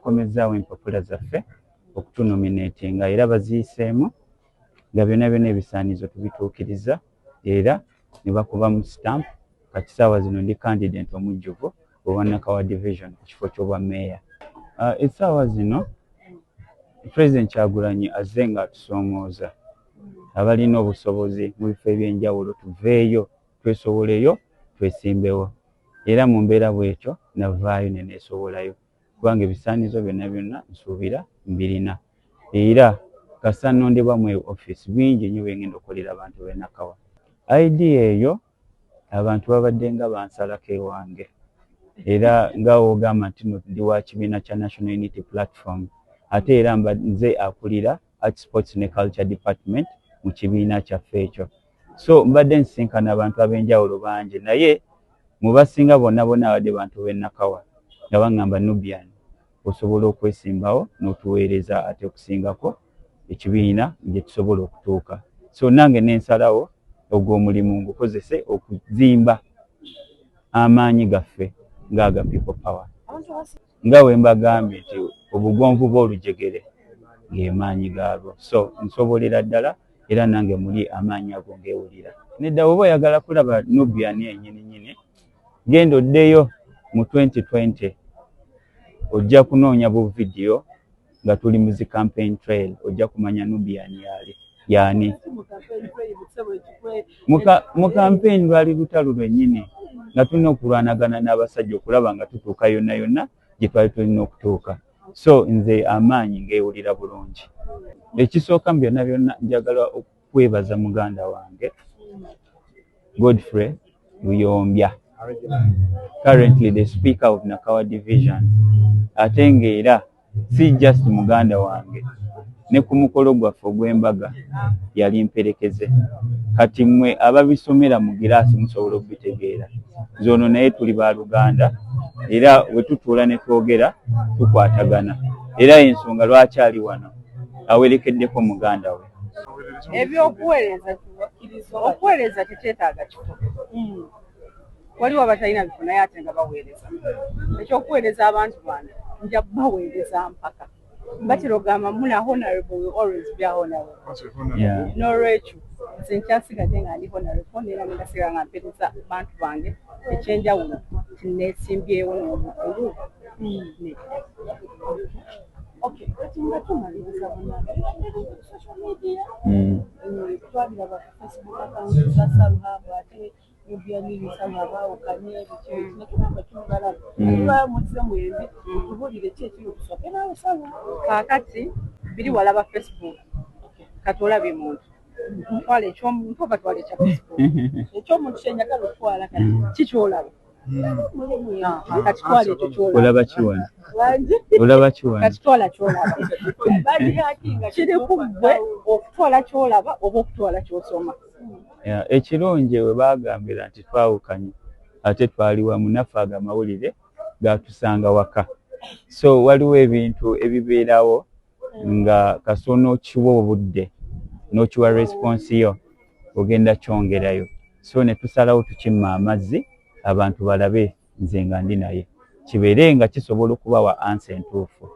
batukomezaawo empapula zaffe okutunominatinga era baziyiseemu nga byonna byonna ebisaanizo tubituukiriza era ne bakuba mu stamp. Kati ssaawa zino ndi candidate omujjuvu owa Nakawa division ku kifo ky'obwa meeya. Essaawa zino President Kyagulanyi azze nga atusongooza abalina obusobozi mu bifo ebyenjawulo tuveeyo twesoboleyo twesimbewo era mu mbeera bw'ekyo navaayo ne neesobolayo kubanga ebisaanizo byonna byonna nsuubira mbirina era kasa nnondebwa mu office bingi nnyo bengenda okolera abantu b'e Nakawa. ID eyo abantu babadde nga bansalako ewange era nga ogamba nti ndi wa kibiina kya National Unity Platform ate era nze akulira Art Sports ne Culture Department mu kibiina kyaffe ekyo. So mbadde nsisinkana abantu ab'enjawulo bangi naye mu basinga bonna abadde bantu b'e Nakawa nga baŋŋamba Nubian osobola okwesimbawo n'otuweereza ate okusingako ekibiina gye tusobola okutuuka. So nange nensalawo ogw'omulimu ngukozese okuzimba amaanyi gaffe ng'aga People Power. Nga we mbagambye nti obugonvu bw'olujegere ng'emaanyi gaalwo. So nsobolera ddala era nange muli amaanyi ago ngeewulira. Nedda oba oyagala kulaba Nubian yennyini genda oddeyo mu 2020 ojja kunoonya bu video nga tuli mu zi campaign trail ojja kumanya Nubian yaani. Mu campaign lwali lutalo lwennyini nga tulina okulwanagana n'abasajja okulaba nga tutuuka yonna yonna gye twali tulina okutuuka. So nze amaanyi ngeewulira bulungi. Ekisooka mu byonna byonna njagala okwebaza muganda wange Godfrey Luyombya, currently the Speaker of Nakawa Division. Ate ng'era si just muganda wange ne ku mukolo gwaffe ogw'embaga yali mperekeze. Kati mmwe ababisomera mu giraasi musobola okubitegeera. Zono naye tuli ba Luganda era we tutuula ne twogera tukwatagana era ensonga lwaki ali wano awerekeddeko muganda we. Okuweereza tekyetaaga kifo. Waliwo abatalina bifo naye ate nga baweereza. Ekyokuweereza abantu bange nja kubaweereza mpaka. Batiro gamba muna honorable will always be honorable. Yeah. N'olwekyo nze nkyasigadde nga ndi honorable neera ngasigala nga mpeereza bantu bange ekyenjawulo kineesimbyewo n'obukulu. Okay, kati nga tumaliriza social media. Twabiraba ku Facebook account za Saluhaba ate Nubian Saluhaba okanye ebyo nakugamba tugala. Tuba muze mwembi tubulire kyekiri okusooka nawe Saluhaba. Kakati biri walaba Facebook. Katolabe muntu. Ntwale ekyomuntu oba twale ekya Facebook. Ekyomuntu kyenjagala okutwala kati kikyolaba. Kati twale ekyo kyolaba. Olaba kiwana? Olaba kiwana? Kati twala kyolaba. Kiri ku ggwe okutwala kyolaba oba okutwala kyosoma. Ekirungi we baagambira nti twawukanye ate twali wamu naffe ago amawulire gatusanga waka. So waliwo ebintu ebibeerawo nga kasono okiwa obudde n'okiwa response yo ogenda kyongerayo. So ne tusalawo tukimma amazzi abantu balabe nze nga ndi naye kibeere nga kisobola okubawa ansa entuufu.